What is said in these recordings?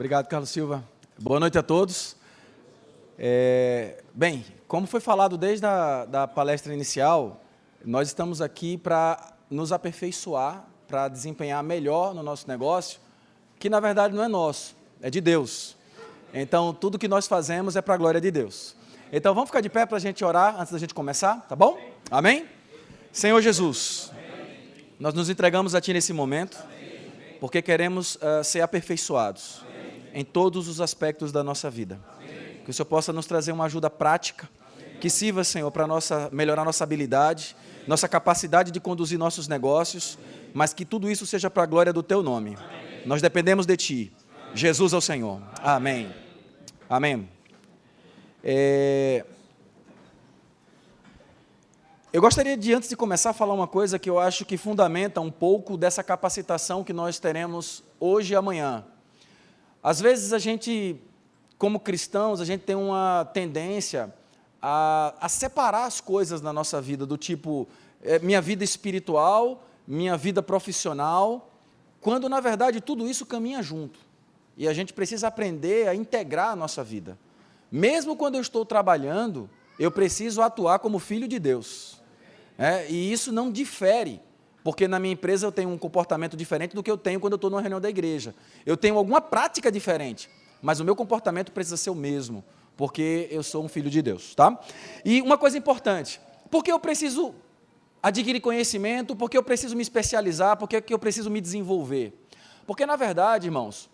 Obrigado, Carlos Silva. Boa noite a todos. Bem, como foi falado desde a palestra inicial, nós estamos aqui para nos aperfeiçoar, para desempenhar melhor no nosso negócio, que na verdade não é nosso, é de Deus. Então, tudo que nós fazemos é para a glória de Deus. Então, vamos ficar de pé para a gente orar antes da gente começar, tá bom? Amém? Senhor Jesus, nós nos entregamos a Ti nesse momento, porque queremos ser aperfeiçoados em todos os aspectos da nossa vida. Que o Senhor possa nos trazer uma ajuda prática, que sirva, Senhor, para melhorar nossa habilidade, nossa capacidade de conduzir nossos negócios, mas que tudo isso seja para a glória do Teu nome. Nós dependemos de Ti. Jesus é o Senhor. Amém. Amém. Eu gostaria de, antes de começar, falar uma coisa que eu acho que fundamenta um pouco dessa capacitação que nós teremos hoje e amanhã. Às vezes a gente, como cristãos, a gente tem uma tendência a separar as coisas na nossa vida, do tipo, minha vida espiritual, minha vida profissional, quando, na verdade, tudo isso caminha junto. E a gente precisa aprender a integrar a nossa vida. Mesmo quando eu estou trabalhando, eu preciso atuar como filho de Deus. E isso não difere, porque na minha empresa eu tenho um comportamento diferente do que eu tenho quando eu estou numa reunião da igreja. Eu tenho alguma prática diferente, mas o meu comportamento precisa ser o mesmo, porque eu sou um filho de Deus, tá? E uma coisa importante, por que eu preciso adquirir conhecimento, por que eu preciso me especializar, por que eu preciso me desenvolver? Porque, na verdade, irmãos,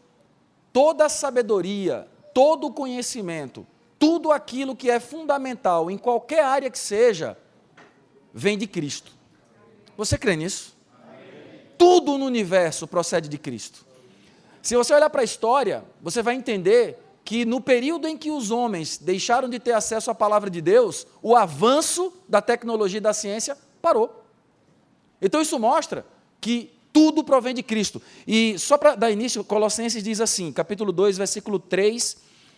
toda a sabedoria, todo o conhecimento, tudo aquilo que é fundamental em qualquer área que seja, vem de Cristo. Você crê nisso? Amém. Tudo no universo procede de Cristo. Se você olhar para a história, você vai entender que no período em que os homens deixaram de ter acesso à palavra de Deus, o avanço da tecnologia e da ciência parou. Então isso mostra que tudo provém de Cristo. E só para dar início, Colossenses diz assim, capítulo 2, versículo 3,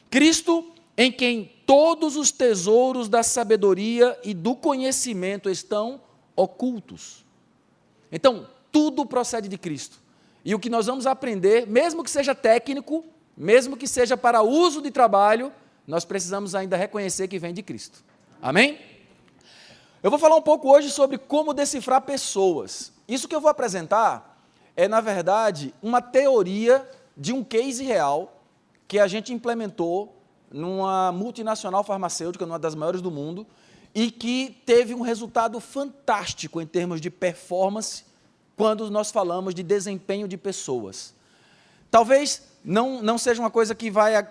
Cristo, em quem todos os tesouros da sabedoria e do conhecimento estão ocultos. Então, tudo procede de Cristo. E o que nós vamos aprender, mesmo que seja técnico, mesmo que seja para uso de trabalho, nós precisamos ainda reconhecer que vem de Cristo. Amém? Eu vou falar um pouco hoje sobre como decifrar pessoas. Isso que eu vou apresentar é, na verdade, uma teoria de um case real que a gente implementou numa multinacional farmacêutica, numa das maiores do mundo, e que teve um resultado fantástico em termos de performance quando nós falamos de desempenho de pessoas. Talvez não seja uma coisa que vai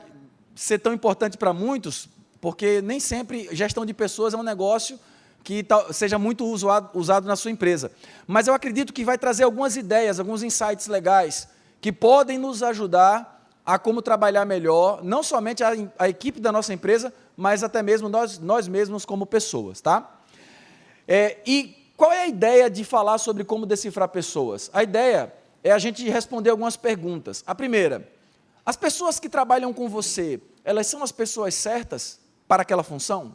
ser tão importante para muitos, porque nem sempre gestão de pessoas é um negócio que seja muito usado na sua empresa. Mas eu acredito que vai trazer algumas ideias, alguns insights legais, que podem nos ajudar a como trabalhar melhor, não somente a equipe da nossa empresa, mas até mesmo nós mesmos como pessoas, tá? E qual é a ideia de falar sobre como decifrar pessoas? A ideia é a gente responder algumas perguntas. A primeira, as pessoas que trabalham com você, elas são as pessoas certas para aquela função?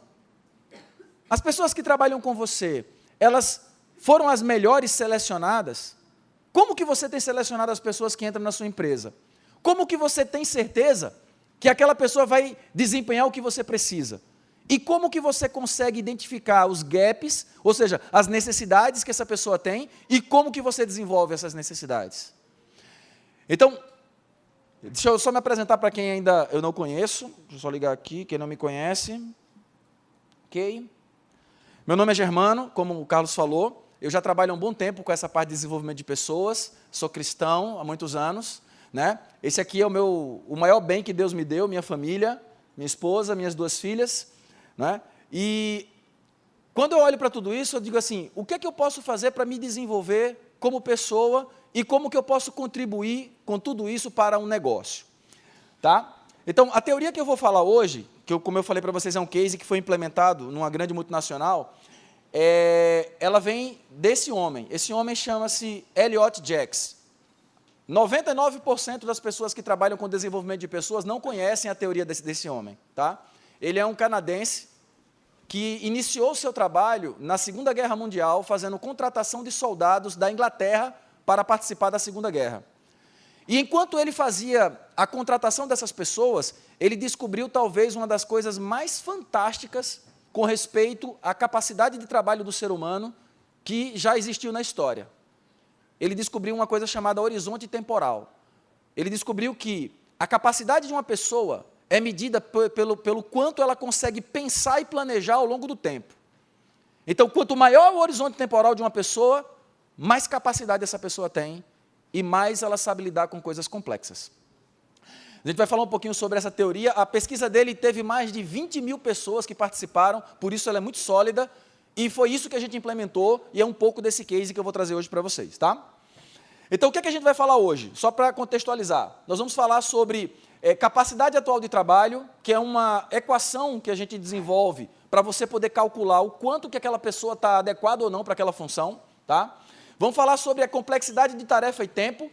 As pessoas que trabalham com você, elas foram as melhores selecionadas? Como que você tem selecionado as pessoas que entram na sua empresa? Como que você tem certeza que aquela pessoa vai desempenhar o que você precisa? E como que você consegue identificar os gaps, ou seja, as necessidades que essa pessoa tem, e como que você desenvolve essas necessidades? Então, deixa eu só me apresentar para quem ainda eu não conheço. Deixa eu só ligar aqui, quem não me conhece. Ok. Meu nome é Germano, como o Carlos falou. Eu já trabalho há um bom tempo com essa parte de desenvolvimento de pessoas. Sou cristão há muitos anos. Esse aqui é o maior bem que Deus me deu, minha família, minha esposa, minhas 2 filhas. E quando eu olho para tudo isso, eu digo assim, o que é que eu posso fazer para me desenvolver como pessoa e como que eu posso contribuir com tudo isso para um negócio? Tá? Então, a teoria que eu vou falar hoje, como eu falei para vocês, é um case que foi implementado numa grande multinacional, ela vem desse homem. Esse homem chama-se Elliot Jaques. 99% das pessoas que trabalham com desenvolvimento de pessoas não conhecem a teoria desse homem. Tá? Ele é um canadense que iniciou o seu trabalho na Segunda Guerra Mundial, fazendo contratação de soldados da Inglaterra para participar da Segunda Guerra. E enquanto ele fazia a contratação dessas pessoas, ele descobriu talvez uma das coisas mais fantásticas com respeito à capacidade de trabalho do ser humano que já existiu na história. Ele descobriu uma coisa chamada horizonte temporal. Ele descobriu que a capacidade de uma pessoa é medida pelo quanto ela consegue pensar e planejar ao longo do tempo. Então, quanto maior o horizonte temporal de uma pessoa, mais capacidade essa pessoa tem e mais ela sabe lidar com coisas complexas. A gente vai falar um pouquinho sobre essa teoria. A pesquisa dele teve mais de 20 mil pessoas que participaram, por isso ela é muito sólida, e foi isso que a gente implementou, e é um pouco desse case que eu vou trazer hoje para vocês, tá? Então, o que é que a gente vai falar hoje? Só para contextualizar, nós vamos falar sobre capacidade atual de trabalho, que é uma equação que a gente desenvolve para você poder calcular o quanto que aquela pessoa está adequada ou não para aquela função, tá? Vamos falar sobre a complexidade de tarefa e tempo,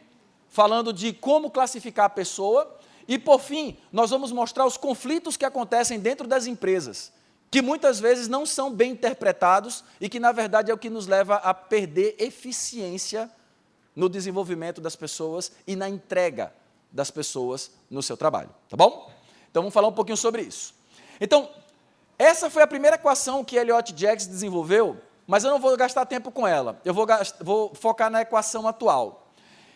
falando de como classificar a pessoa, e, por fim, nós vamos mostrar os conflitos que acontecem dentro das empresas, que muitas vezes não são bem interpretados e que, na verdade, é o que nos leva a perder eficiência no desenvolvimento das pessoas e na entrega das pessoas no seu trabalho, tá bom? Então, vamos falar um pouquinho sobre isso. Então, essa foi a primeira equação que Elliott Jaques desenvolveu, mas eu não vou gastar tempo com ela, eu vou focar na equação atual.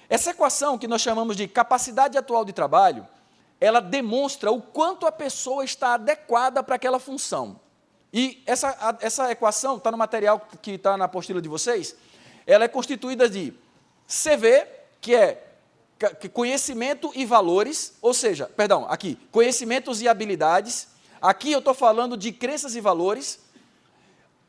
Essa equação, que nós chamamos de capacidade atual de trabalho, ela demonstra o quanto a pessoa está adequada para aquela função. E essa equação, está no material que está na apostila de vocês, ela é constituída de CV, que é conhecimento e valores, ou seja, perdão, aqui, conhecimentos e habilidades, aqui eu estou falando de crenças e valores,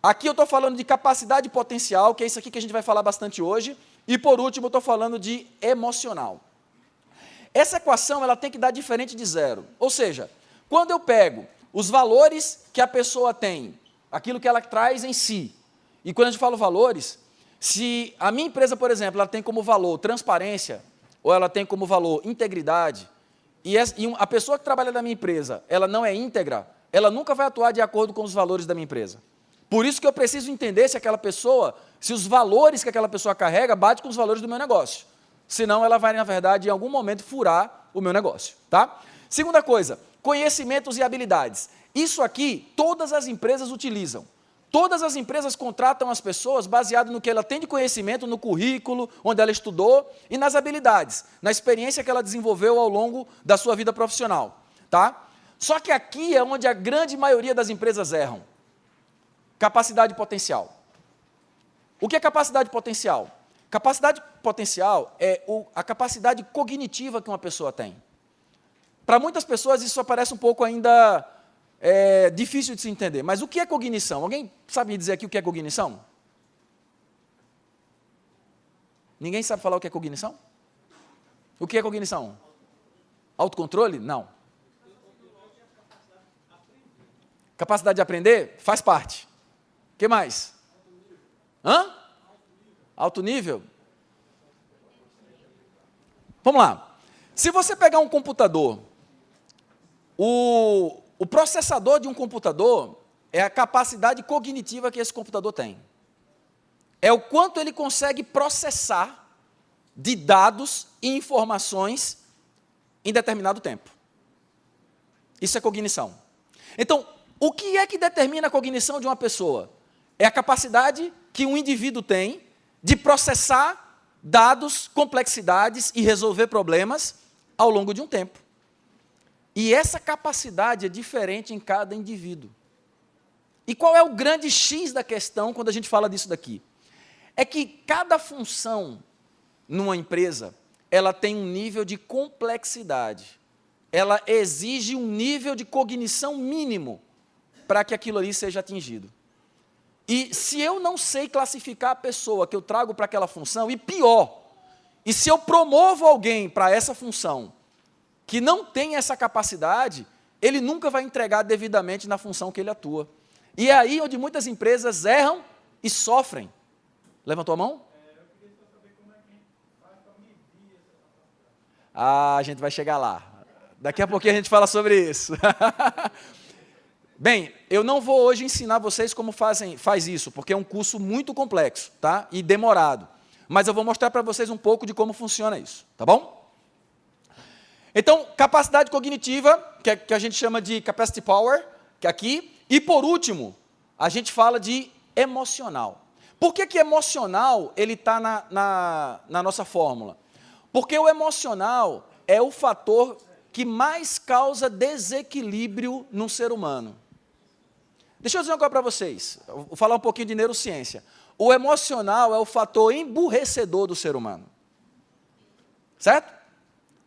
aqui eu estou falando de capacidade potencial, que é isso aqui que a gente vai falar bastante hoje, e por último eu estou falando de emocional. Essa equação ela tem que dar diferente de zero, ou seja, quando eu pego os valores que a pessoa tem, aquilo que ela traz em si, e quando a gente fala valores, se a minha empresa, por exemplo, ela tem como valor transparência, ou ela tem como valor integridade, e a pessoa que trabalha na minha empresa, ela não é íntegra, ela nunca vai atuar de acordo com os valores da minha empresa. Por isso que eu preciso entender se aquela pessoa, se os valores que aquela pessoa carrega, bate com os valores do meu negócio. Senão ela vai, na verdade, em algum momento, furar o meu negócio, tá? Segunda coisa, conhecimentos e habilidades. Isso aqui, todas as empresas utilizam. Todas as empresas contratam as pessoas baseado no que ela tem de conhecimento, no currículo, onde ela estudou, e nas habilidades, na experiência que ela desenvolveu ao longo da sua vida profissional, tá? Só que aqui é onde a grande maioria das empresas erram. Capacidade potencial. O que é capacidade potencial? Capacidade potencial é a capacidade cognitiva que uma pessoa tem. Para muitas pessoas isso parece um pouco ainda difícil de se entender, mas o que é cognição? Alguém sabe me dizer aqui o que é cognição? Ninguém sabe falar o que é cognição? O que é cognição? Autocontrole? Não. Capacidade de aprender? Faz parte. O que mais? Hã? Alto nível? Vamos lá. Se você pegar um computador, o processador de um computador é a capacidade cognitiva que esse computador tem. É o quanto ele consegue processar de dados e informações em determinado tempo. Isso é cognição. Então, o que é que determina a cognição de uma pessoa? É a capacidade que um indivíduo tem de processar dados, complexidades e resolver problemas ao longo de um tempo. E essa capacidade é diferente em cada indivíduo. E qual é o grande X da questão quando a gente fala disso daqui? É que cada função numa empresa, ela tem um nível de complexidade. Ela exige um nível de cognição mínimo para que aquilo ali seja atingido. E se eu não sei classificar a pessoa que eu trago para aquela função, e pior, e se eu promovo alguém para essa função que não tem essa capacidade, ele nunca vai entregar devidamente na função que ele atua. E é aí onde muitas empresas erram e sofrem. Levantou a mão? Eu queria só saber como é que a gente faz para medir essa capacidade. A gente vai chegar lá. Daqui a pouquinho a gente fala sobre isso. Bem, eu não vou hoje ensinar vocês como faz isso, porque é um curso muito complexo, tá? E demorado. Mas eu vou mostrar para vocês um pouco de como funciona isso, tá bom? Então, capacidade cognitiva, que a gente chama de capacity power, que é aqui. E, por último, a gente fala de emocional. Por que emocional ele está na nossa fórmula? Porque o emocional é o fator que mais causa desequilíbrio no ser humano. Deixa eu dizer uma coisa para vocês, eu vou falar um pouquinho de neurociência. O emocional é o fator emburrecedor do ser humano. Certo?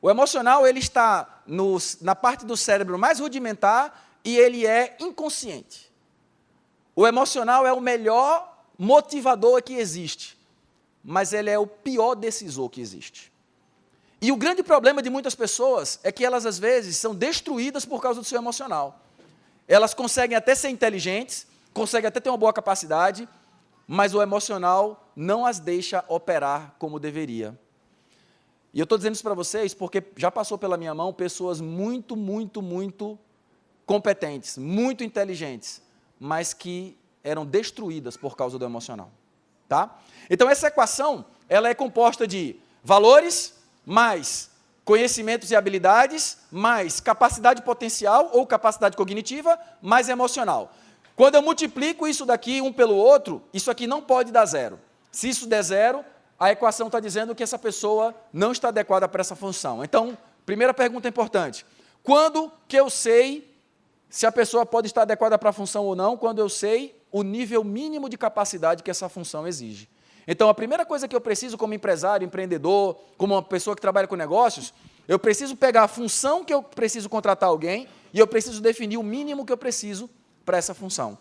O emocional ele está na parte do cérebro mais rudimentar e ele é inconsciente. O emocional é o melhor motivador que existe, mas ele é o pior decisor que existe. E o grande problema de muitas pessoas é que elas, às vezes, são destruídas por causa do seu emocional. Elas conseguem até ser inteligentes, conseguem até ter uma boa capacidade, mas o emocional não as deixa operar como deveria. E eu estou dizendo isso para vocês porque já passou pela minha mão pessoas muito, muito, muito competentes, muito inteligentes, mas que eram destruídas por causa do emocional. Tá? Então, essa equação ela é composta de valores, mais conhecimentos e habilidades, mais capacidade potencial ou capacidade cognitiva, mais emocional. Quando eu multiplico isso daqui um pelo outro, isso aqui não pode dar zero. Se isso der zero, a equação está dizendo que essa pessoa não está adequada para essa função. Então, primeira pergunta importante. Quando que eu sei se a pessoa pode estar adequada para a função ou não? Quando eu sei o nível mínimo de capacidade que essa função exige. Então, a primeira coisa que eu preciso como empresário, empreendedor, como uma pessoa que trabalha com negócios, eu preciso pegar a função que eu preciso contratar alguém e eu preciso definir o mínimo que eu preciso para essa função.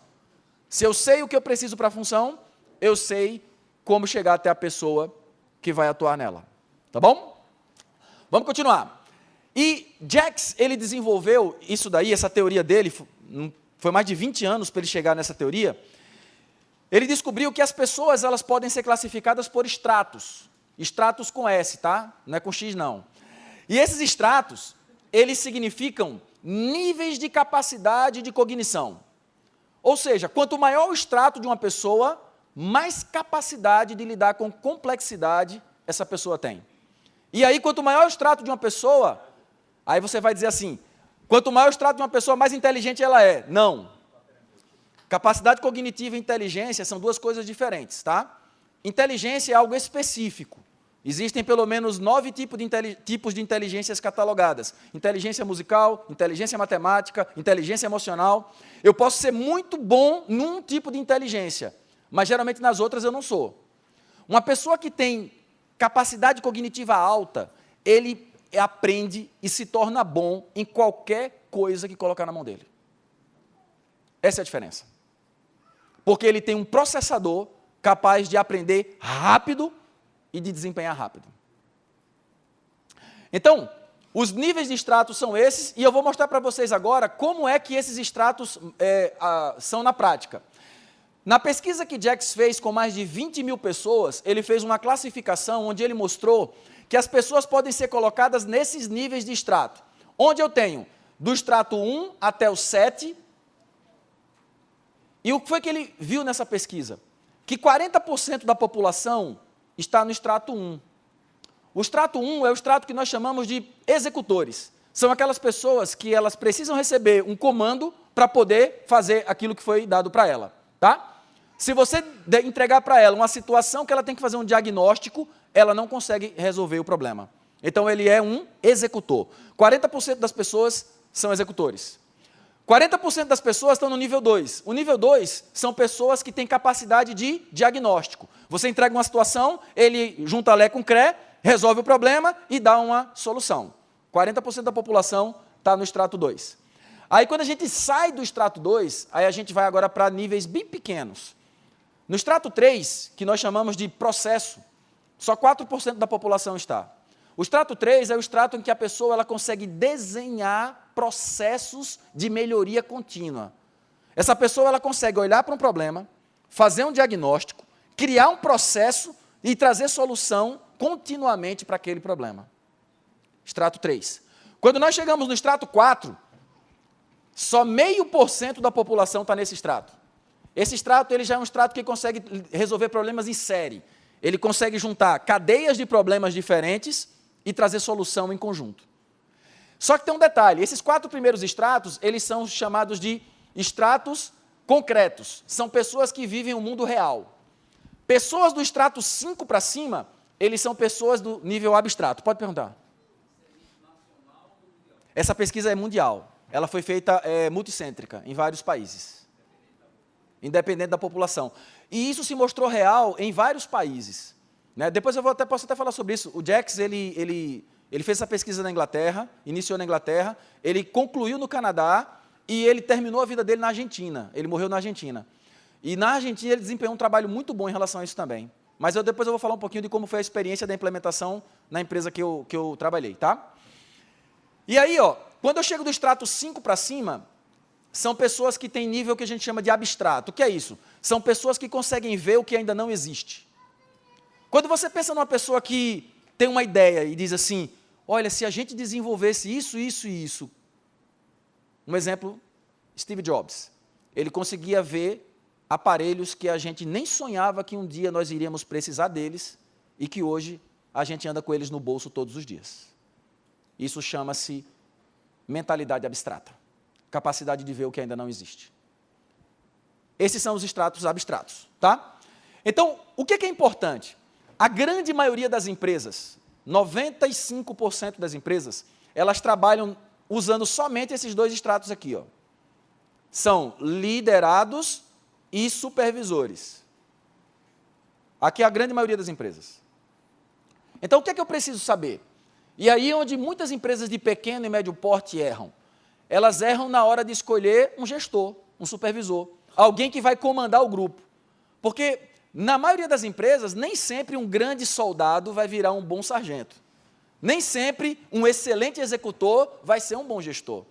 Se eu sei o que eu preciso para a função, eu sei como chegar até a pessoa que vai atuar nela. Tá bom? Vamos continuar. E Jax, ele desenvolveu isso daí, essa teoria dele, foi mais de 20 anos para ele chegar nessa teoria. Ele descobriu que as pessoas elas podem ser classificadas por estratos. Estratos com S, tá? Não é com X, não. E esses estratos, eles significam níveis de capacidade de cognição. Ou seja, quanto maior o estrato de uma pessoa, mais capacidade de lidar com complexidade essa pessoa tem. E aí, quanto maior o estrato de uma pessoa, aí você vai dizer assim, quanto maior o estrato de uma pessoa, mais inteligente ela é. Não. Capacidade cognitiva e inteligência são duas coisas diferentes, tá? Inteligência é algo específico. Existem pelo menos 9 tipos de inteligências catalogadas. Inteligência musical, inteligência matemática, inteligência emocional. Eu posso ser muito bom num tipo de inteligência, mas geralmente nas outras eu não sou. Uma pessoa que tem capacidade cognitiva alta, ele aprende e se torna bom em qualquer coisa que colocar na mão dele. Essa é a diferença. Porque ele tem um processador capaz de aprender rápido e de desempenhar rápido. Então, os níveis de estratos são esses, e eu vou mostrar para vocês agora como é que esses estratos são na prática. Na pesquisa que Jax fez com mais de 20 mil pessoas, ele fez uma classificação onde ele mostrou que as pessoas podem ser colocadas nesses níveis de estrato. Onde eu tenho do estrato 1 até o 7. E o que foi que ele viu nessa pesquisa? Que 40% da população está no extrato 1. O extrato 1 é o extrato que nós chamamos de executores. São aquelas pessoas que elas precisam receber um comando para poder fazer aquilo que foi dado para ela. Tá? Se você entregar para ela uma situação que ela tem que fazer um diagnóstico, ela não consegue resolver o problema. Então, ele é um executor. 40% das pessoas são executores. 40% das pessoas estão no nível 2. O nível 2 são pessoas que têm capacidade de diagnóstico. Você entrega uma situação, ele junta Lé com Cré, resolve o problema e dá uma solução. 40% da população está no extrato 2. Aí, quando a gente sai do extrato 2, aí a gente vai agora para níveis bem pequenos. No extrato 3, que nós chamamos de processo, só 4% da população está. O extrato 3 é o extrato em que a pessoa ela consegue desenhar processos de melhoria contínua. Essa pessoa ela consegue olhar para um problema, fazer um diagnóstico, criar um processo e trazer solução continuamente para aquele problema. Extrato 3. Quando nós chegamos no extrato 4, só 0,5% da população está nesse extrato. Esse extrato ele já é um extrato que consegue resolver problemas em série. Ele consegue juntar cadeias de problemas diferentes e trazer solução em conjunto. Só que tem um detalhe, esses 4 primeiros estratos, eles são chamados de estratos concretos. São pessoas que vivem o mundo real. Pessoas do estrato 5 para cima, eles são pessoas do nível abstrato. Pode perguntar. Essa pesquisa é mundial. Ela foi feita multicêntrica, em vários países. Independente da população. E isso se mostrou real em vários países. Né? Depois eu posso até falar sobre isso. O Jax, ele fez essa pesquisa na Inglaterra, iniciou na Inglaterra, ele concluiu no Canadá e ele terminou a vida dele na Argentina. Ele morreu na Argentina. E na Argentina ele desempenhou um trabalho muito bom em relação a isso também. Mas depois eu vou falar um pouquinho de como foi a experiência da implementação na empresa que eu trabalhei, tá? E aí, quando eu chego do extrato 5 para cima, são pessoas que têm nível que a gente chama de abstrato. O que é isso? São pessoas que conseguem ver o que ainda não existe. Quando você pensa numa pessoa que tem uma ideia e diz assim, olha, se a gente desenvolvesse isso, isso e isso. Um exemplo, Steve Jobs. Ele conseguia ver aparelhos que a gente nem sonhava que um dia nós iríamos precisar deles e que hoje a gente anda com eles no bolso todos os dias. Isso chama-se mentalidade abstrata. Capacidade de ver o que ainda não existe. Esses são os estratos abstratos, tá? Então, o que é importante? A grande maioria das empresas, 95% das empresas, elas trabalham usando somente esses 2 estratos aqui, São liderados e supervisores. Aqui é a grande maioria das empresas. Então, o que é que eu preciso saber? E aí é onde muitas empresas de pequeno e médio porte erram. Elas erram na hora de escolher um gestor, um supervisor, alguém que vai comandar o grupo. Porque, na maioria das empresas, nem sempre um grande soldado vai virar um bom sargento. Nem sempre um excelente executor vai ser um bom gestor.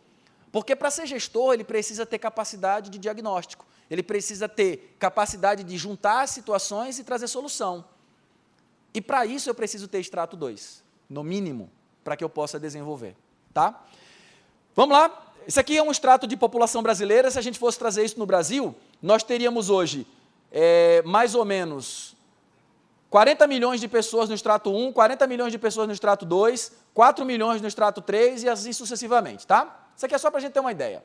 Porque, para ser gestor, ele precisa ter capacidade de diagnóstico. Ele precisa ter capacidade de juntar situações e trazer solução. E, para isso, eu preciso ter extrato 2, no mínimo, para que eu possa desenvolver. Tá? Vamos lá? Isso aqui é um extrato de população brasileira. Se a gente fosse trazer isso no Brasil, nós teríamos hoje mais ou menos 40 milhões de pessoas no extrato 1, 40 milhões de pessoas no extrato 2, 4 milhões no extrato 3 e assim sucessivamente, tá? Isso aqui é só para a gente ter uma ideia.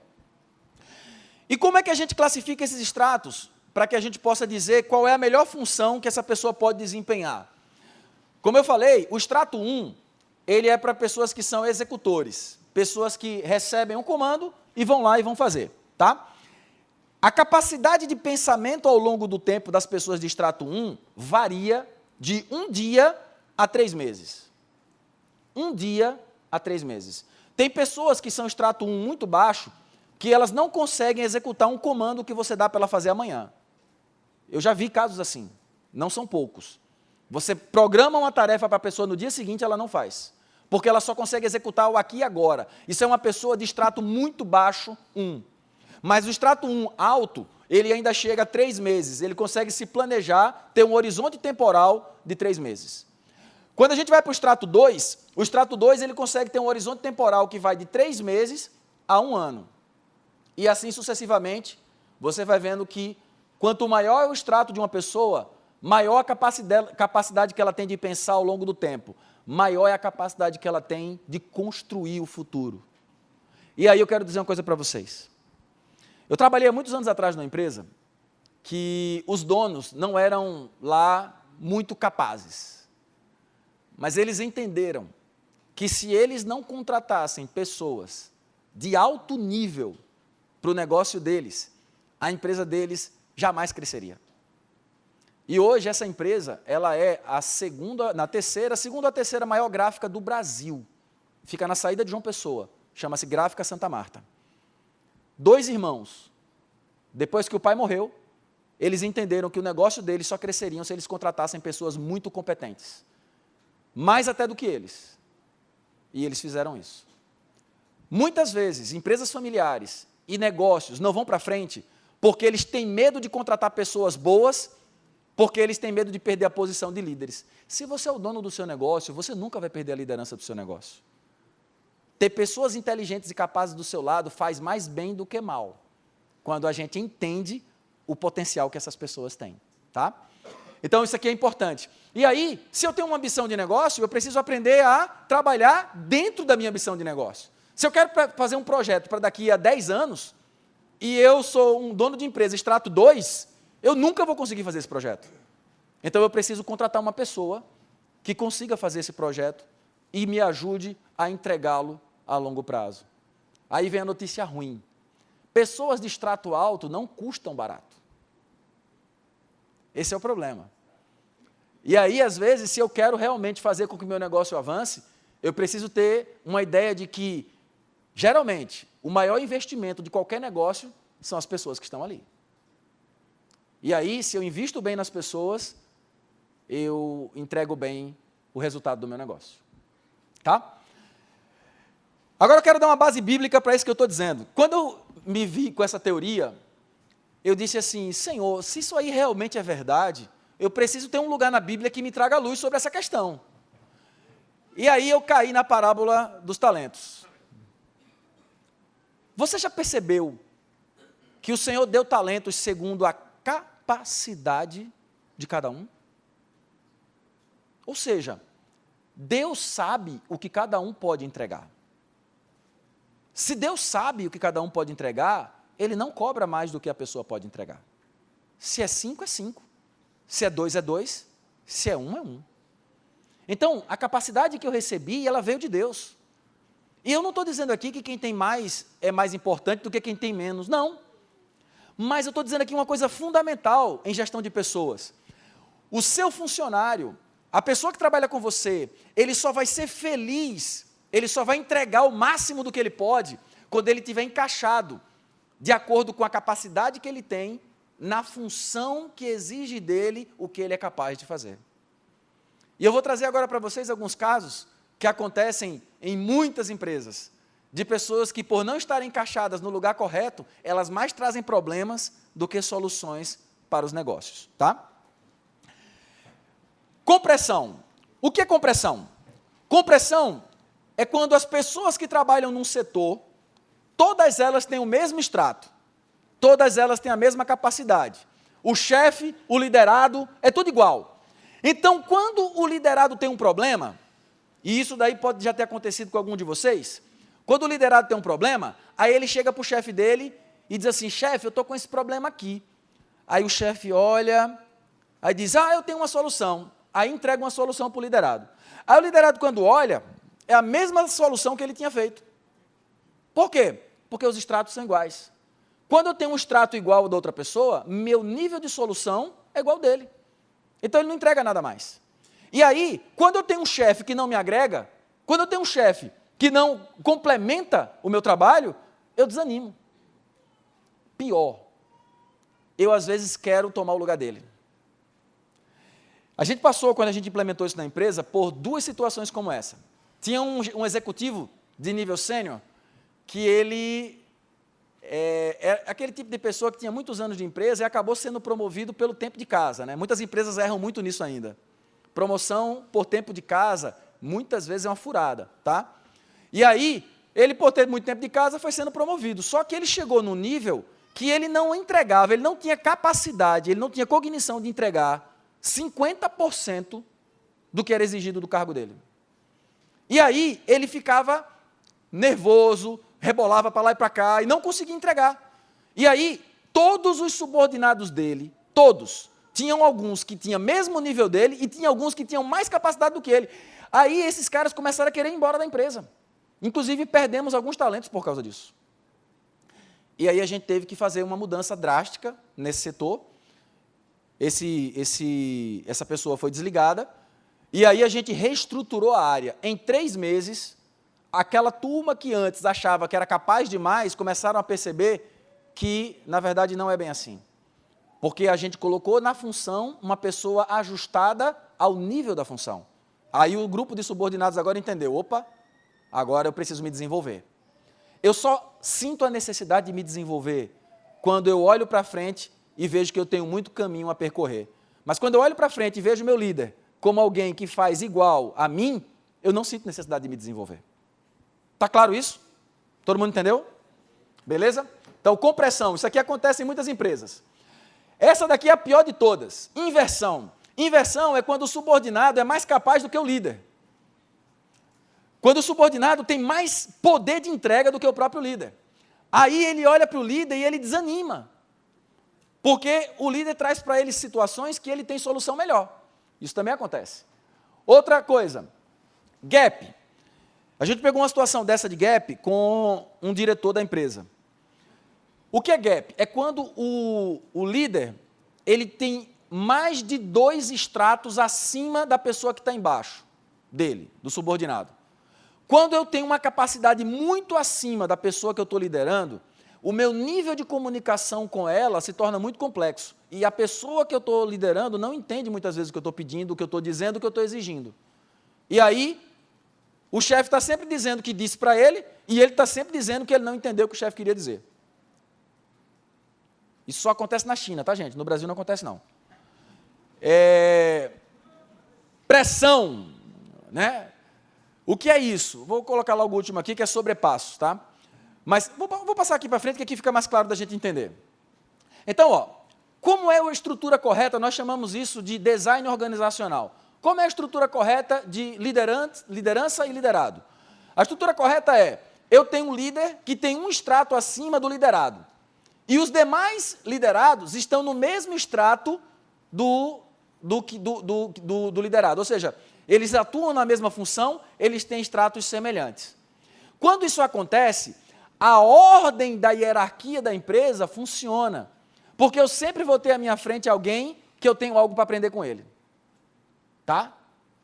E como é que a gente classifica esses extratos para que a gente possa dizer qual é a melhor função que essa pessoa pode desempenhar? Como eu falei, o extrato 1, ele é para pessoas que são executores, pessoas que recebem um comando e vão lá e vão fazer, tá? A capacidade de pensamento ao longo do tempo das pessoas de extrato 1 varia de 1 dia a 3 meses. 1 dia a 3 meses. Tem pessoas que são extrato 1 muito baixo, que elas não conseguem executar um comando que você dá para ela fazer amanhã. Eu já vi casos assim, não são poucos. Você programa uma tarefa para a pessoa no dia seguinte, ela não faz. Porque ela só consegue executar o aqui e agora. Isso é uma pessoa de extrato muito baixo, 1. Mas o extrato 1 alto, ele ainda chega a 3 meses. Ele consegue se planejar, ter um horizonte temporal de 3 meses. Quando a gente vai para o extrato 2 ele consegue ter um horizonte temporal que vai de 3 meses a 1 ano. E assim sucessivamente, você vai vendo que quanto maior é o extrato de uma pessoa, maior a capacidade que ela tem de pensar ao longo do tempo, maior é a capacidade que ela tem de construir o futuro. E aí eu quero dizer uma coisa para vocês. Eu trabalhei há muitos anos atrás numa empresa que os donos não eram lá muito capazes. Mas eles entenderam que se eles não contratassem pessoas de alto nível para o negócio deles, a empresa deles jamais cresceria. E hoje essa empresa, ela é a segunda ou terceira maior gráfica do Brasil. Fica na saída de João Pessoa, chama-se Gráfica Santa Marta. 2 irmãos, depois que o pai morreu, eles entenderam que o negócio deles só cresceria se eles contratassem pessoas muito competentes. Mais até do que eles. E eles fizeram isso. Muitas vezes, empresas familiares e negócios não vão para frente porque eles têm medo de contratar pessoas boas, porque eles têm medo de perder a posição de líderes. Se você é o dono do seu negócio, você nunca vai perder a liderança do seu negócio. Ter pessoas inteligentes e capazes do seu lado faz mais bem do que mal, quando a gente entende o potencial que essas pessoas têm, tá? Então, isso aqui é importante. E aí, se eu tenho uma ambição de negócio, eu preciso aprender a trabalhar dentro da minha ambição de negócio. Se eu quero fazer um projeto para daqui a 10 anos, e eu sou um dono de empresa, extrato 2, eu nunca vou conseguir fazer esse projeto. Então eu preciso contratar uma pessoa que consiga fazer esse projeto e me ajude a entregá-lo a longo prazo. Aí vem a notícia ruim. Pessoas de extrato alto não custam barato. Esse é o problema. E aí, às vezes, se eu quero realmente fazer com que o meu negócio avance, eu preciso ter uma ideia de que, geralmente, o maior investimento de qualquer negócio são as pessoas que estão ali. E aí, se eu invisto bem nas pessoas, eu entrego bem o resultado do meu negócio. Tá? Agora eu quero dar uma base bíblica para isso que eu estou dizendo. Quando eu me vi com essa teoria, eu disse assim, Senhor, se isso aí realmente é verdade, eu preciso ter um lugar na Bíblia que me traga luz sobre essa questão. E aí eu caí na parábola dos talentos. Você já percebeu que o Senhor deu talentos segundo a capacidade de cada um? Ou seja, Deus sabe o que cada um pode entregar. Se Deus sabe o que cada um pode entregar, Ele não cobra mais do que a pessoa pode entregar. Se é 5, é 5. Se é 2, é 2. Se é 1, é 1. Então, a capacidade que eu recebi, ela veio de Deus. E eu não estou dizendo aqui que quem tem mais é mais importante do que quem tem menos. Não. Mas eu estou dizendo aqui uma coisa fundamental em gestão de pessoas. O seu funcionário, a pessoa que trabalha com você, ele só vai ser feliz, ele só vai entregar o máximo do que ele pode quando ele estiver encaixado, de acordo com a capacidade que ele tem, na função que exige dele o que ele é capaz de fazer. E eu vou trazer agora para vocês alguns casos que acontecem em muitas empresas, de pessoas que, por não estarem encaixadas no lugar correto, elas mais trazem problemas do que soluções para os negócios, tá? Compressão. O que é compressão? Compressão é quando as pessoas que trabalham num setor, todas elas têm o mesmo extrato, todas elas têm a mesma capacidade. O chefe, o liderado, é tudo igual. Então, quando o liderado tem um problema, e isso daí pode já ter acontecido com algum de vocês, quando o liderado tem um problema, aí ele chega para o chefe dele e diz assim, chefe, eu estou com esse problema aqui. Aí o chefe olha, aí diz, eu tenho uma solução. Aí entrega uma solução para o liderado. Aí o liderado, quando olha, é a mesma solução que ele tinha feito. Por quê? Porque os extratos são iguais. Quando eu tenho um extrato igual ao da outra pessoa, meu nível de solução é igual ao dele. Então ele não entrega nada mais. E aí, quando eu tenho um chefe que não me agrega, quando eu tenho um chefe que não complementa o meu trabalho, eu desanimo. Pior, eu às vezes quero tomar o lugar dele. A gente passou, quando a gente implementou isso na empresa, por 2 situações como essa. Tinha um executivo de nível sênior, que ele é aquele tipo de pessoa que tinha muitos anos de empresa e acabou sendo promovido pelo tempo de casa, né? Muitas empresas erram muito nisso ainda. Promoção por tempo de casa, muitas vezes é uma furada, tá? E aí, ele por ter muito tempo de casa foi sendo promovido, só que ele chegou num nível que ele não entregava, ele não tinha capacidade, ele não tinha cognição de entregar 50% do que era exigido do cargo dele. E aí, ele ficava nervoso, rebolava para lá e para cá, e não conseguia entregar. E aí, todos os subordinados dele, todos, tinham alguns que tinham mesmo nível dele, e tinha alguns que tinham mais capacidade do que ele. Aí, esses caras começaram a querer ir embora da empresa. Inclusive, perdemos alguns talentos por causa disso. E aí, a gente teve que fazer uma mudança drástica nesse setor. Essa pessoa foi desligada, e aí a gente reestruturou a área. Em 3 meses, aquela turma que antes achava que era capaz demais, começaram a perceber que, na verdade, não é bem assim. Porque a gente colocou na função uma pessoa ajustada ao nível da função. Aí o grupo de subordinados agora entendeu, opa, agora eu preciso me desenvolver. Eu só sinto a necessidade de me desenvolver quando eu olho para frente e vejo que eu tenho muito caminho a percorrer. Mas quando eu olho para frente e vejo meu líder como alguém que faz igual a mim, eu não sinto necessidade de me desenvolver. Está claro isso? Todo mundo entendeu? Beleza? Então, compressão, isso aqui acontece em muitas empresas. Essa daqui é a pior de todas, inversão. Inversão é quando o subordinado é mais capaz do que o líder. Quando o subordinado tem mais poder de entrega do que o próprio líder. Aí ele olha para o líder e ele desanima. Porque o líder traz para ele situações que ele tem solução melhor. Isso também acontece. Outra coisa, gap. A gente pegou uma situação dessa de gap com um diretor da empresa. O que é gap? É quando o líder ele tem mais de 2 estratos acima da pessoa que está embaixo dele, do subordinado. Quando eu tenho uma capacidade muito acima da pessoa que eu estou liderando, o meu nível de comunicação com ela se torna muito complexo. E a pessoa que eu estou liderando não entende muitas vezes o que eu estou pedindo, o que eu estou dizendo, o que eu estou exigindo. E aí, o chefe está sempre dizendo o que disse para ele, e ele está sempre dizendo que ele não entendeu o que o chefe queria dizer. Isso só acontece na China, tá, gente? No Brasil não acontece, não. Pressão, né? O que é isso? Vou colocar logo o último aqui, que é sobrepassos, tá? Mas vou passar aqui para frente, que aqui fica mais claro da gente entender. Então, ó, como é a estrutura correta? Nós chamamos isso de design organizacional. Como é a estrutura correta de liderança e liderado? A estrutura correta é, eu tenho um líder que tem um extrato acima do liderado. E os demais liderados estão no mesmo extrato do liderado. Ou seja, eles atuam na mesma função, eles têm extratos semelhantes. Quando isso acontece, a ordem da hierarquia da empresa funciona. Porque eu sempre vou ter à minha frente alguém que eu tenho algo para aprender com ele. Tá?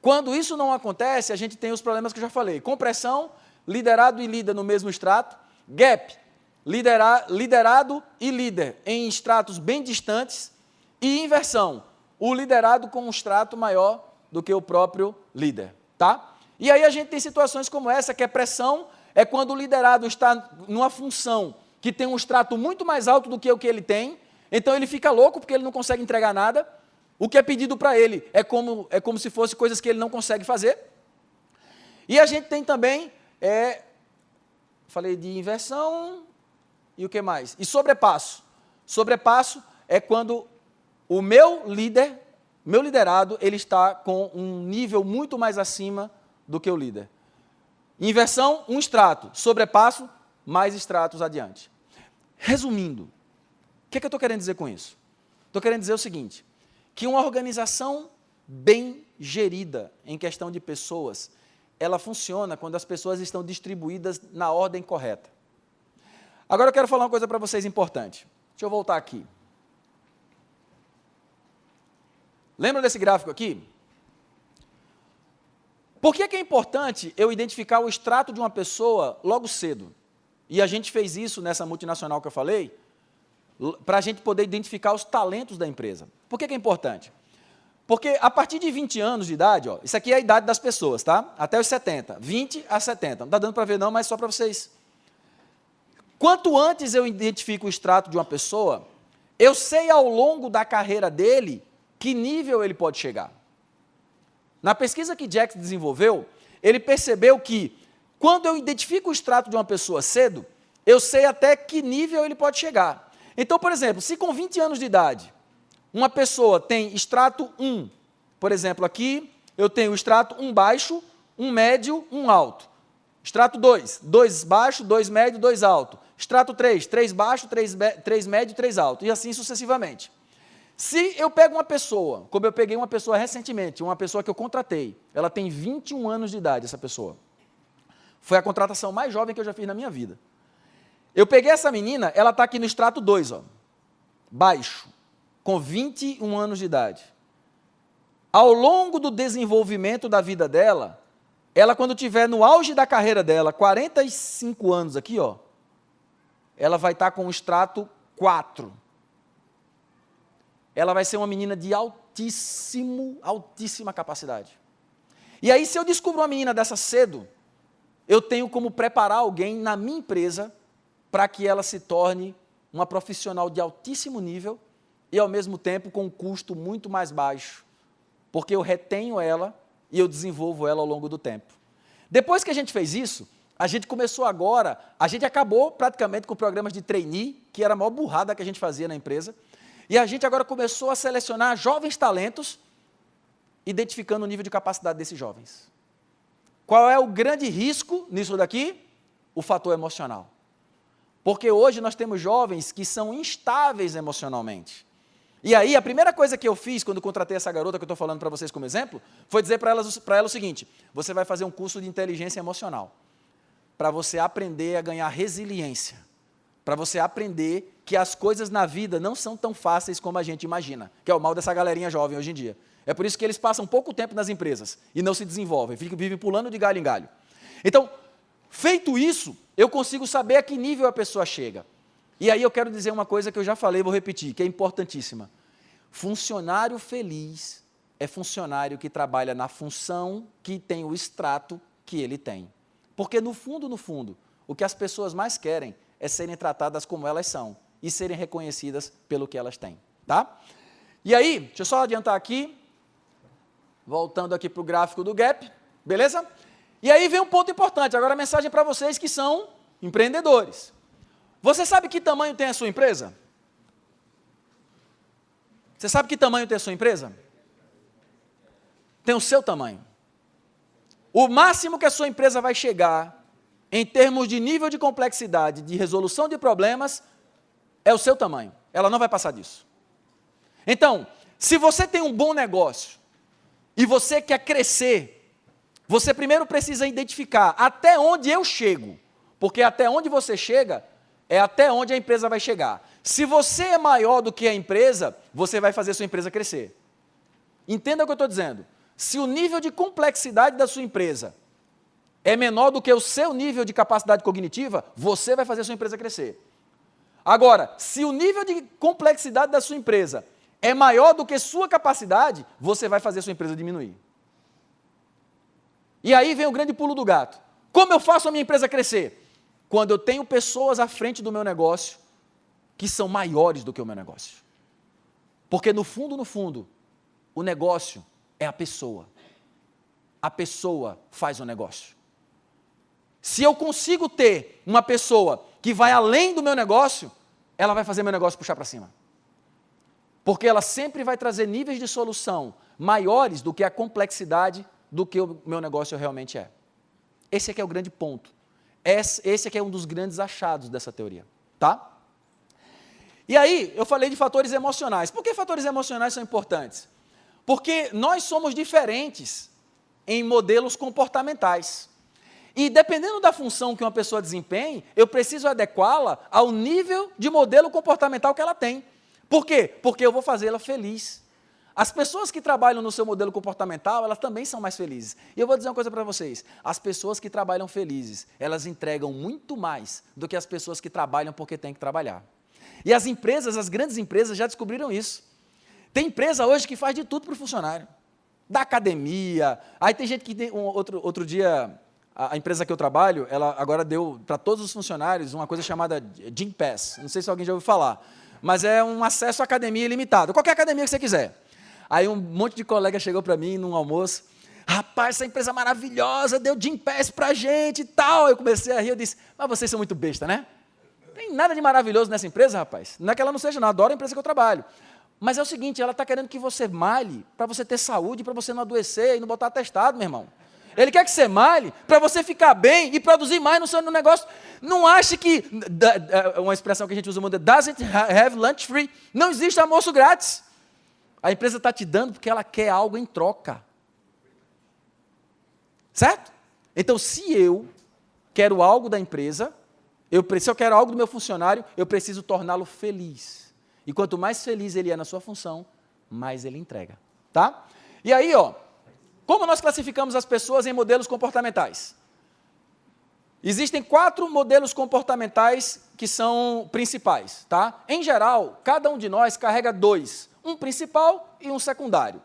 Quando isso não acontece, a gente tem os problemas que eu já falei. Compressão, liderado e líder no mesmo extrato. Gap, liderado e líder em extratos bem distantes. E inversão, o liderado com um extrato maior do que o próprio líder. Tá? E aí a gente tem situações como essa, que é pressão, é quando o liderado está numa função que tem um extrato muito mais alto do que o que ele tem, então ele fica louco porque ele não consegue entregar nada. O que é pedido para ele é como se fosse coisas que ele não consegue fazer. E a gente tem também, falei de inversão, e o que mais? E sobrepasso. Sobrepasso é quando o meu liderado, ele está com um nível muito mais acima do que o líder. Inversão, um extrato. Sobrepasso, mais extratos adiante. Resumindo, o que é que eu estou querendo dizer com isso? Estou querendo dizer o seguinte, que uma organização bem gerida em questão de pessoas, ela funciona quando as pessoas estão distribuídas na ordem correta. Agora eu quero falar uma coisa para vocês importante. Deixa eu voltar aqui. Lembra desse gráfico aqui? Por que é importante eu identificar o extrato de uma pessoa logo cedo? E a gente fez isso nessa multinacional que eu falei, para a gente poder identificar os talentos da empresa. Por que é importante? Porque a partir de 20 anos de idade, ó, isso aqui é a idade das pessoas, tá? Até os 70, 20 a 70. Não está dando para ver não, mas só para vocês. Quanto antes eu identifico o extrato de uma pessoa, eu sei ao longo da carreira dele que nível ele pode chegar. Na pesquisa que Jack desenvolveu, ele percebeu que, quando eu identifico o extrato de uma pessoa cedo, eu sei até que nível ele pode chegar. Então, por exemplo, se com 20 anos de idade, uma pessoa tem extrato 1, por exemplo, aqui eu tenho o extrato 1 baixo, 1 médio, 1 alto. Extrato 2, 2 baixo, 2 médio, 2 alto. Extrato 3, 3 baixo, 3 médio, 3 alto, e assim sucessivamente. Se eu pego uma pessoa, como eu peguei uma pessoa recentemente, uma pessoa que eu contratei, ela tem 21 anos de idade, essa pessoa. Foi a contratação mais jovem que eu já fiz na minha vida. Eu peguei essa menina, ela está aqui no extrato 2, ó, baixo, com 21 anos de idade. Ao longo do desenvolvimento da vida dela, ela quando estiver no auge da carreira dela, 45 anos aqui, ó, ela vai estar com o extrato 4. Ela vai ser uma menina de altíssima capacidade. E aí, se eu descubro uma menina dessa cedo, eu tenho como preparar alguém na minha empresa para que ela se torne uma profissional de altíssimo nível e, ao mesmo tempo, com um custo muito mais baixo, porque eu retenho ela e eu desenvolvo ela ao longo do tempo. Depois que a gente fez isso, a gente começou agora, a gente acabou praticamente com programas de trainee, que era a maior burrada que a gente fazia na empresa, e a gente agora começou a selecionar jovens talentos, identificando o nível de capacidade desses jovens. Qual é o grande risco nisso daqui? O fator emocional. Porque hoje nós temos jovens que são instáveis emocionalmente. E aí, a primeira coisa que eu fiz quando contratei essa garota que eu estou falando para vocês como exemplo, foi dizer para ela o seguinte: você vai fazer um curso de inteligência emocional, para você aprender a ganhar resiliência, para você aprender que as coisas na vida não são tão fáceis como a gente imagina, que é o mal dessa galerinha jovem hoje em dia. É por isso que eles passam pouco tempo nas empresas e não se desenvolvem, vivem pulando de galho em galho. Então, feito isso, eu consigo saber a que nível a pessoa chega. E aí eu quero dizer uma coisa que eu já falei, vou repetir, que é importantíssima. Funcionário feliz é funcionário que trabalha na função que tem o extrato que ele tem. Porque no fundo, o que as pessoas mais querem é serem tratadas como elas são e serem reconhecidas pelo que elas têm, tá? E aí, deixa eu só adiantar aqui, voltando aqui para o gráfico do Gap, beleza? E aí vem um ponto importante, agora a mensagem para vocês que são empreendedores. Você sabe que tamanho tem a sua empresa? Você sabe que tamanho tem a sua empresa? Tem o seu tamanho. O máximo que a sua empresa vai chegar, em termos de nível de complexidade, de resolução de problemas, é o seu tamanho. Ela não vai passar disso. Então, se você tem um bom negócio e você quer crescer, você primeiro precisa identificar até onde eu chego, porque até onde você chega é até onde a empresa vai chegar. Se você é maior do que a empresa, você vai fazer a sua empresa crescer. Entenda o que eu estou dizendo. Se o nível de complexidade da sua empresa é menor do que o seu nível de capacidade cognitiva, você vai fazer a sua empresa crescer. Agora, se o nível de complexidade da sua empresa é maior do que sua capacidade, você vai fazer a sua empresa diminuir. E aí vem o grande pulo do gato. Como eu faço a minha empresa crescer? Quando eu tenho pessoas à frente do meu negócio que são maiores do que o meu negócio. Porque no fundo, o negócio é a pessoa. A pessoa faz o negócio. Se eu consigo ter uma pessoa que vai além do meu negócio, ela vai fazer meu negócio puxar para cima. Porque ela sempre vai trazer níveis de solução maiores do que a complexidade do que o meu negócio realmente é. Esse aqui é o grande ponto. Esse aqui é um dos grandes achados dessa teoria, tá? E aí, eu falei de fatores emocionais. Por que fatores emocionais são importantes? Porque nós somos diferentes em modelos comportamentais. E dependendo da função que uma pessoa desempenhe, eu preciso adequá-la ao nível de modelo comportamental que ela tem. Por quê? Porque eu vou fazê-la feliz. As pessoas que trabalham no seu modelo comportamental, elas também são mais felizes. E eu vou dizer uma coisa para vocês, as pessoas que trabalham felizes, elas entregam muito mais do que as pessoas que trabalham porque têm que trabalhar. E as empresas, as grandes empresas já descobriram isso. Tem empresa hoje que faz de tudo para o funcionário. Da academia, aí tem gente que tem outro dia, a empresa que eu trabalho, ela agora deu para todos os funcionários uma coisa chamada Gym Pass, não sei se alguém já ouviu falar, mas é um acesso à academia ilimitado, qualquer academia que você quiser. Aí um monte de colega chegou para mim num almoço, rapaz, essa empresa maravilhosa, deu Gym Pass para a gente e tal. Eu comecei a rir, eu disse, mas vocês são muito besta, né? Não tem nada de maravilhoso nessa empresa, rapaz. Não é que ela não seja, não, adoro a empresa que eu trabalho. Mas é o seguinte, ela está querendo que você malhe para você ter saúde, para você não adoecer e não botar atestado, meu irmão. Ele quer que você malhe para você ficar bem e produzir mais no seu negócio. Não ache que, uma expressão que a gente usa muito, doesn't have lunch free. Não existe almoço grátis. A empresa está te dando porque ela quer algo em troca. Certo? Então, se eu quero algo da empresa, se eu quero algo do meu funcionário, eu preciso torná-lo feliz. E quanto mais feliz ele é na sua função, mais ele entrega. Tá? E aí, como nós classificamos as pessoas em modelos comportamentais? Existem 4 modelos comportamentais que são principais. Tá? Em geral, cada um de nós carrega 2. Um principal e um secundário.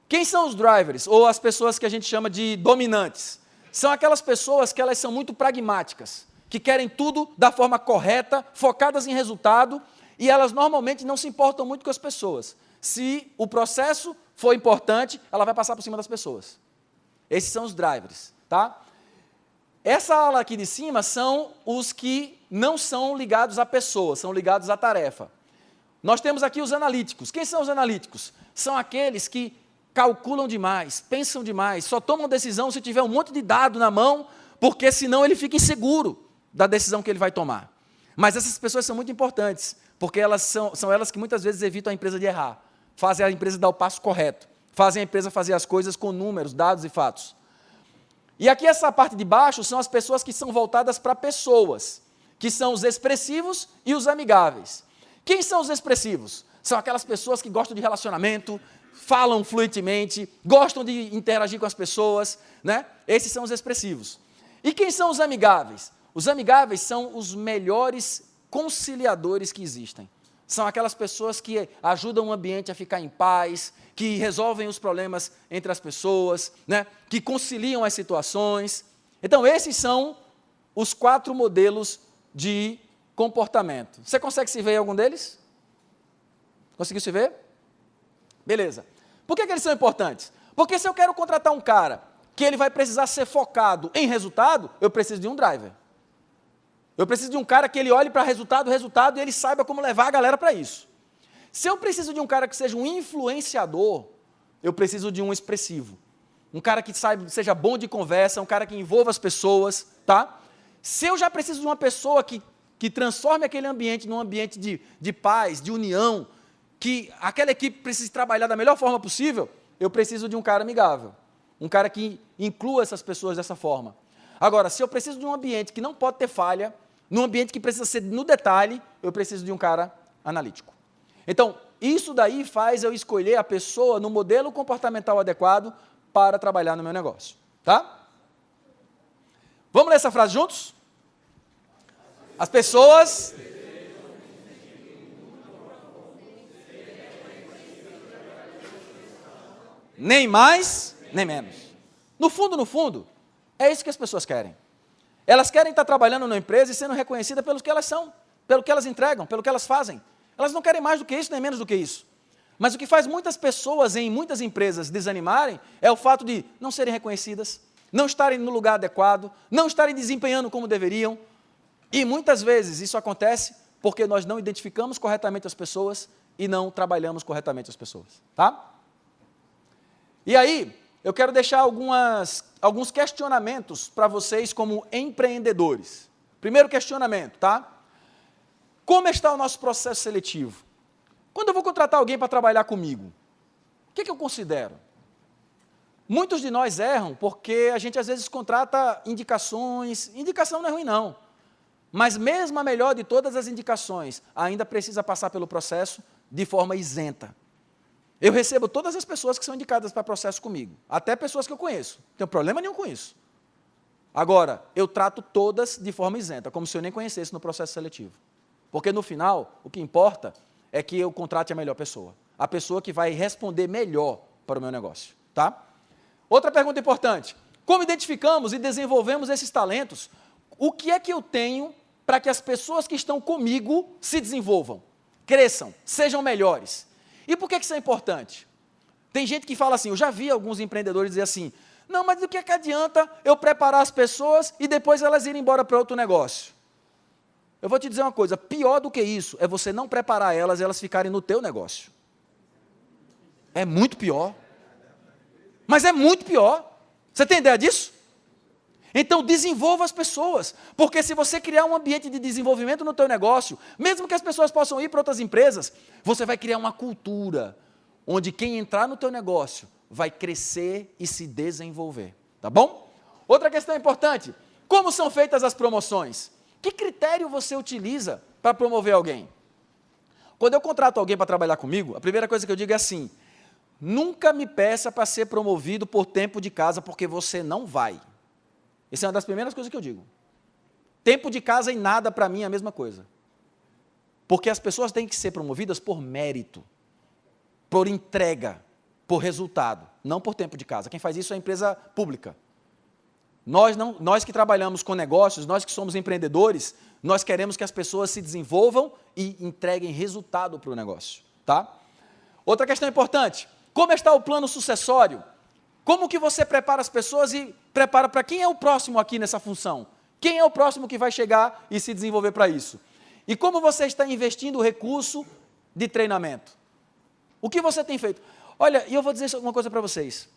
Quem são os drivers, ou as pessoas que a gente chama de dominantes? São aquelas pessoas que elas são muito pragmáticas, que querem tudo da forma correta, focadas em resultado, e elas normalmente não se importam muito com as pessoas. Se o processo for importante, ela vai passar por cima das pessoas. Esses são os drivers, tá? Essa ala aqui de cima são os que não são ligados à pessoa, são ligados à tarefa. Nós temos aqui os analíticos. Quem são os analíticos? São aqueles que calculam demais, pensam demais, só tomam decisão se tiver um monte de dado na mão, porque senão ele fica inseguro da decisão que ele vai tomar. Mas essas pessoas são muito importantes, porque elas são elas que muitas vezes evitam a empresa de errar, fazem a empresa dar o passo correto, fazem a empresa fazer as coisas com números, dados e fatos. E aqui essa parte de baixo são as pessoas que são voltadas para pessoas, que são os expressivos e os amigáveis. Quem são os expressivos? São aquelas pessoas que gostam de relacionamento, falam fluentemente, gostam de interagir com as pessoas, né? Esses são os expressivos. E quem são os amigáveis? Os amigáveis são os melhores conciliadores que existem. São aquelas pessoas que ajudam o ambiente a ficar em paz, que resolvem os problemas entre as pessoas, né? Que conciliam as situações. Então, esses são os 4 modelos de comportamento. Você consegue se ver em algum deles? Conseguiu se ver? Beleza. Por que eles são importantes? Porque se eu quero contratar um cara que ele vai precisar ser focado em resultado, eu preciso de um driver. Eu preciso de um cara que ele olhe para resultado, e ele saiba como levar a galera para isso. Se eu preciso de um cara que seja um influenciador, eu preciso de um expressivo. Um cara que seja bom de conversa, um cara que envolva as pessoas, tá? Se eu já preciso de uma pessoa que transforme aquele ambiente num ambiente de paz, de união, que aquela equipe precise trabalhar da melhor forma possível, eu preciso de um cara amigável, um cara que inclua essas pessoas dessa forma. Agora, se eu preciso de um ambiente que não pode ter falha, num ambiente que precisa ser no detalhe, eu preciso de um cara analítico. Então, isso daí faz eu escolher a pessoa no modelo comportamental adequado para trabalhar no meu negócio, tá? Vamos ler essa frase juntos? As pessoas... nem mais, nem menos. No fundo, é isso que as pessoas querem. Elas querem estar trabalhando na empresa e sendo reconhecidas pelo que elas são, pelo que elas entregam, pelo que elas fazem. Elas não querem mais do que isso, nem menos do que isso. Mas o que faz muitas pessoas em muitas empresas desanimarem é o fato de não serem reconhecidas, não estarem no lugar adequado, não estarem desempenhando como deveriam. E muitas vezes isso acontece porque nós não identificamos corretamente as pessoas e não trabalhamos corretamente as pessoas, tá? E aí, eu quero deixar alguns questionamentos para vocês como empreendedores. Primeiro questionamento, tá? Como está o nosso processo seletivo? Quando eu vou contratar alguém para trabalhar comigo, o que eu considero? Muitos de nós erram porque a gente às vezes contrata indicações. Indicação não é ruim não, mas mesmo a melhor de todas as indicações ainda precisa passar pelo processo de forma isenta. Eu recebo todas as pessoas que são indicadas para processo comigo, até pessoas que eu conheço, não tenho problema nenhum com isso. Agora, eu trato todas de forma isenta, como se eu nem conhecesse no processo seletivo. Porque no final, o que importa é que eu contrate a melhor pessoa, a pessoa que vai responder melhor para o meu negócio, tá? Outra pergunta importante, como identificamos e desenvolvemos esses talentos? O que é que eu tenho para que as pessoas que estão comigo se desenvolvam, cresçam, sejam melhores? E por que isso é importante? Tem gente que fala assim, eu já vi alguns empreendedores dizer assim, não, mas do que adianta eu preparar as pessoas e depois elas irem embora para outro negócio? Eu vou te dizer uma coisa, pior do que isso é você não preparar elas e elas ficarem no teu negócio. É muito pior. Mas é muito pior. Você tem ideia disso? Então, desenvolva as pessoas, porque se você criar um ambiente de desenvolvimento no teu negócio, mesmo que as pessoas possam ir para outras empresas, você vai criar uma cultura, onde quem entrar no teu negócio vai crescer e se desenvolver, tá bom? Outra questão importante, como são feitas as promoções? Que critério você utiliza para promover alguém? Quando eu contrato alguém para trabalhar comigo, a primeira coisa que eu digo é assim, nunca me peça para ser promovido por tempo de casa, porque você não vai. Essa é uma das primeiras coisas que eu digo. Tempo de casa e nada, para mim, é a mesma coisa. Porque as pessoas têm que ser promovidas por mérito, por entrega, por resultado, não por tempo de casa. Quem faz isso é a empresa pública. Nós que trabalhamos com negócios, nós que somos empreendedores, nós queremos que as pessoas se desenvolvam e entreguem resultado para o negócio, tá? Outra questão importante, como está o plano sucessório? Como que você prepara as pessoas e prepara para quem é o próximo aqui nessa função? Quem é o próximo que vai chegar e se desenvolver para isso? E como você está investindo o recurso de treinamento? O que você tem feito? Olha, e eu vou dizer uma coisa para vocês.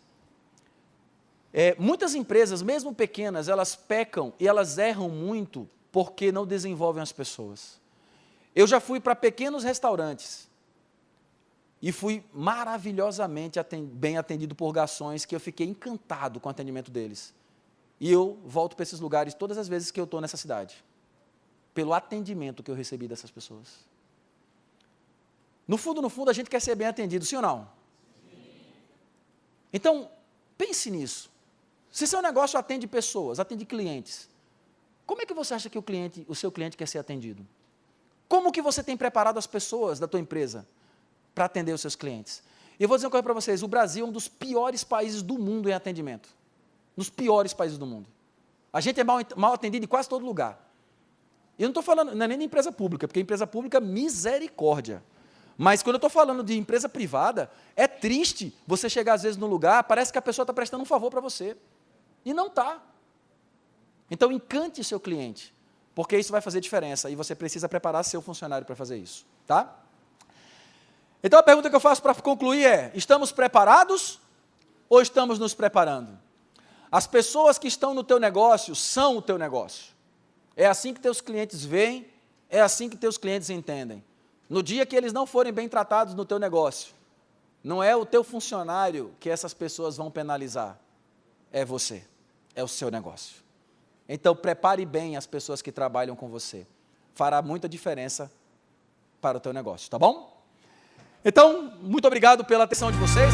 Muitas empresas, mesmo pequenas, elas pecam e elas erram muito porque não desenvolvem as pessoas. Eu já fui para pequenos restaurantes e fui maravilhosamente bem atendido por garçons que eu fiquei encantado com o atendimento deles. E eu volto para esses lugares todas as vezes que eu estou nessa cidade, pelo atendimento que eu recebi dessas pessoas. No fundo, a gente quer ser bem atendido, sim ou não? Sim. Então, pense nisso. Se seu negócio atende pessoas, atende clientes, como é que você acha que o seu cliente quer ser atendido? Como que você tem preparado as pessoas da tua empresa para atender os seus clientes? E eu vou dizer uma coisa para vocês, o Brasil é um dos piores países do mundo em atendimento. Dos piores países do mundo. A gente é mal atendido em quase todo lugar. Eu não estou falando, não é nem de empresa pública, porque empresa pública, misericórdia. Mas quando eu estou falando de empresa privada, é triste você chegar às vezes no lugar, parece que a pessoa está prestando um favor para você. E não está. Então, encante seu cliente, porque isso vai fazer diferença e você precisa preparar seu funcionário para fazer isso, tá? Então, a pergunta que eu faço para concluir é, estamos preparados ou estamos nos preparando? As pessoas que estão no teu negócio são o teu negócio. É assim que teus clientes veem, é assim que teus clientes entendem. No dia que eles não forem bem tratados no teu negócio, não é o teu funcionário que essas pessoas vão penalizar, é você, é o seu negócio. Então, prepare bem as pessoas que trabalham com você. Fará muita diferença para o teu negócio, tá bom? Então, muito obrigado pela atenção de vocês.